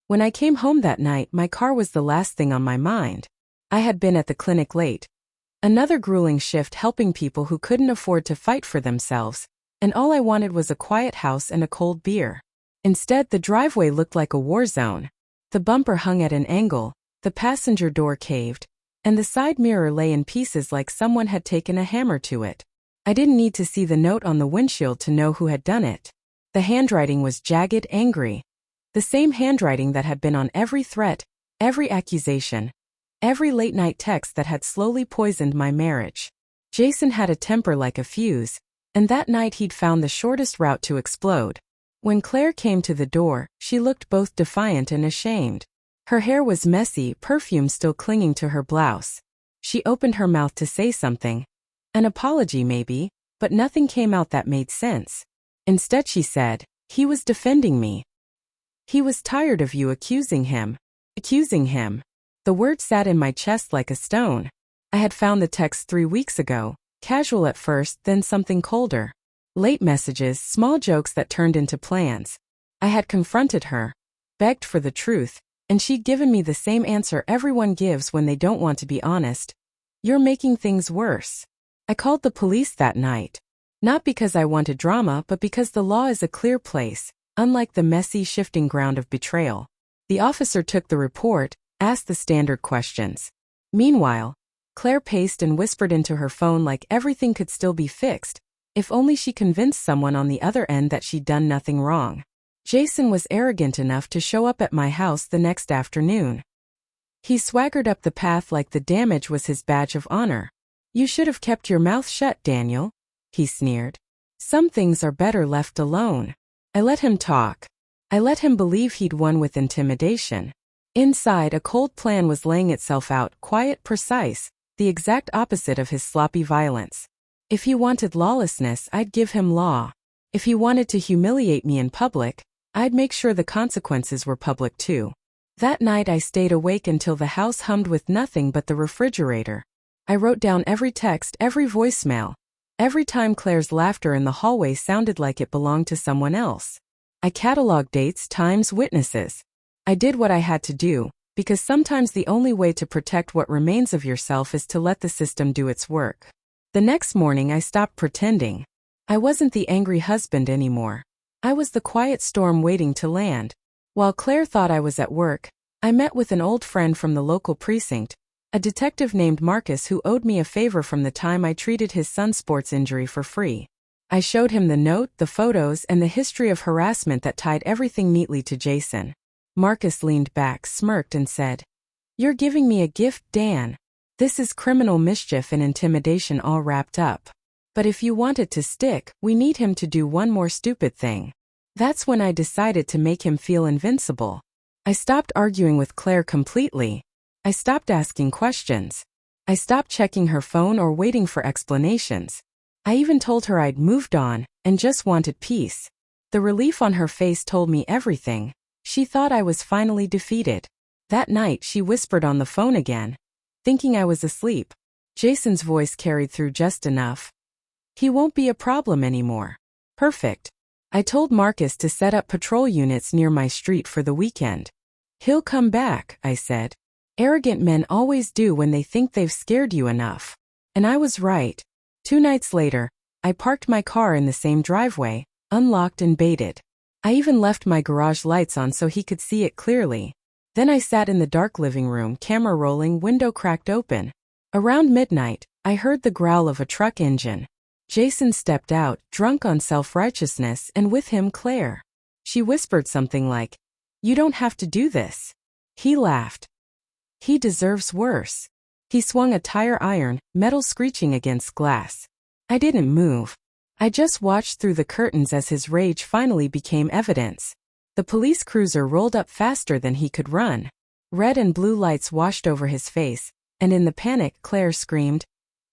When I came home that night, my car was the last thing on my mind. I had been at the clinic late. Another grueling shift helping people who couldn't afford to fight for themselves, and all I wanted was a quiet house and a cold beer. Instead, the driveway looked like a war zone. The bumper hung at an angle, the passenger door caved, and the side mirror lay in pieces like someone had taken a hammer to it. I didn't need to see the note on the windshield to know who had done it. The handwriting was jagged, angry. The same handwriting that had been on every threat, every accusation, every late-night text that had slowly poisoned my marriage. Jason had a temper like a fuse, and that night he'd found the shortest route to explode. When Claire came to the door, she looked both defiant and ashamed. Her hair was messy, perfume still clinging to her blouse. She opened her mouth to say something. An apology maybe, but nothing came out that made sense. Instead she said, "He was defending me. He was tired of you accusing him." Accusing him. The word sat in my chest like a stone. I had found the text 3 weeks ago, casual at first, then something colder. Late messages, small jokes that turned into plans. I had confronted her, begged for the truth, and she'd given me the same answer everyone gives when they don't want to be honest. "You're making things worse." I called the police that night. Not because I wanted drama, but because the law is a clear place, unlike the messy, shifting ground of betrayal. The officer took the report, asked the standard questions. Meanwhile, Claire paced and whispered into her phone like everything could still be fixed, if only she convinced someone on the other end that she'd done nothing wrong. Jason was arrogant enough to show up at my house the next afternoon. He swaggered up the path like the damage was his badge of honor. "You should have kept your mouth shut, Daniel," he sneered. "Some things are better left alone." I let him talk. I let him believe he'd won with intimidation. Inside, a cold plan was laying itself out, quiet, precise, the exact opposite of his sloppy violence. If he wanted lawlessness, I'd give him law. If he wanted to humiliate me in public, I'd make sure the consequences were public too. That night I stayed awake until the house hummed with nothing but the refrigerator. I wrote down every text, every voicemail. Every time Claire's laughter in the hallway sounded like it belonged to someone else. I cataloged dates, times, witnesses. I did what I had to do, because sometimes the only way to protect what remains of yourself is to let the system do its work. The next morning I stopped pretending. I wasn't the angry husband anymore. I was the quiet storm waiting to land. While Claire thought I was at work, I met with an old friend from the local precinct, a detective named Marcus who owed me a favor from the time I treated his son's sports injury for free. I showed him the note, the photos, and the history of harassment that tied everything neatly to Jason. Marcus leaned back, smirked, and said, "You're giving me a gift, Dan. This is criminal mischief and intimidation all wrapped up. But if you want it to stick, we need him to do one more stupid thing." That's when I decided to make him feel invincible. I stopped arguing with Claire completely. I stopped asking questions. I stopped checking her phone or waiting for explanations. I even told her I'd moved on and just wanted peace. The relief on her face told me everything. She thought I was finally defeated. That night she whispered on the phone again, thinking I was asleep. Jason's voice carried through just enough. "He won't be a problem anymore." Perfect. I told Marcus to set up patrol units near my street for the weekend. "He'll come back," I said. "Arrogant men always do when they think they've scared you enough." And I was right. 2 nights later, I parked my car in the same driveway, unlocked and baited. I even left my garage lights on so he could see it clearly. Then I sat in the dark living room, camera rolling, window cracked open. Around midnight, I heard the growl of a truck engine. Jason stepped out, drunk on self-righteousness, and with him Claire. She whispered something like, "You don't have to do this." He laughed. "He deserves worse." He swung a tire iron, metal screeching against glass. I didn't move. I just watched through the curtains as his rage finally became evidence. The police cruiser rolled up faster than he could run. Red and blue lights washed over his face, and in the panic Claire screamed,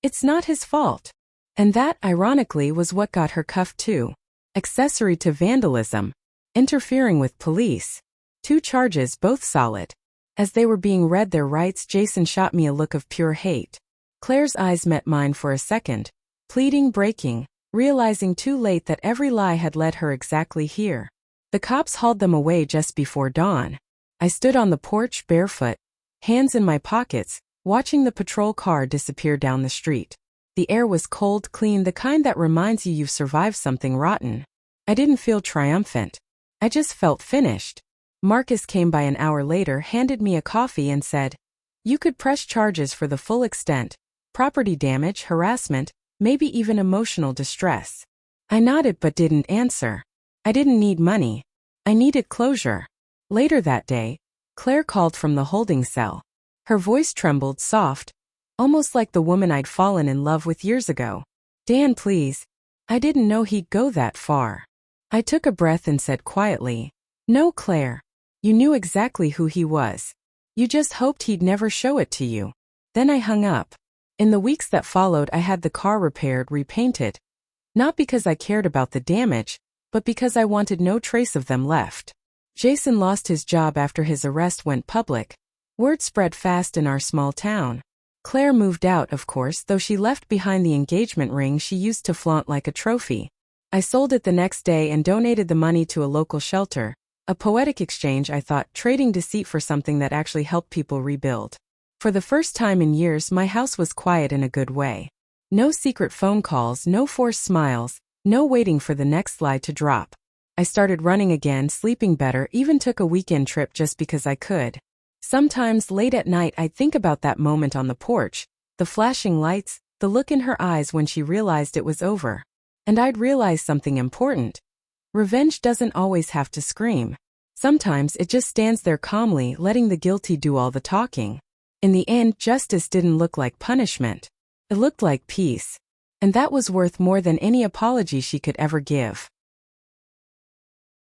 "It's not his fault." And that, ironically, was what got her cuffed too. Accessory to vandalism. Interfering with police. 2 charges, both solid. As they were being read their rights, Jason shot me a look of pure hate. Claire's eyes met mine for a second, pleading, breaking, realizing too late that every lie had led her exactly here. The cops hauled them away just before dawn. I stood on the porch barefoot, hands in my pockets, watching the patrol car disappear down the street. The air was cold, clean, the kind that reminds you you've survived something rotten. I didn't feel triumphant. I just felt finished. Marcus came by an hour later, handed me a coffee and said, "You could press charges for the full extent. Property damage, harassment, maybe even emotional distress." I nodded but didn't answer. I didn't need money. I needed closure. Later that day, Claire called from the holding cell. Her voice trembled, soft, almost like the woman I'd fallen in love with years ago. "Dan, please." I didn't know he'd go that far. I took a breath and said quietly, "No, Claire. You knew exactly who he was. You just hoped he'd never show it to you." Then I hung up. In the weeks that followed, I had the car repaired, repainted. Not because I cared about the damage, but because I wanted no trace of them left. Jason lost his job after his arrest went public. Word spread fast in our small town. Claire moved out, of course, though she left behind the engagement ring she used to flaunt like a trophy. I sold it the next day and donated the money to a local shelter. A poetic exchange, I thought, trading deceit for something that actually helped people rebuild. For the first time in years, my house was quiet in a good way. No secret phone calls, no forced smiles, no waiting for the next lie to drop. I started running again, sleeping better, even took a weekend trip just because I could. Sometimes late at night I'd think about that moment on the porch, the flashing lights, the look in her eyes when she realized it was over. And I'd realize something important. Revenge doesn't always have to scream. Sometimes it just stands there calmly, letting the guilty do all the talking. In the end, justice didn't look like punishment. It looked like peace. And that was worth more than any apology she could ever give.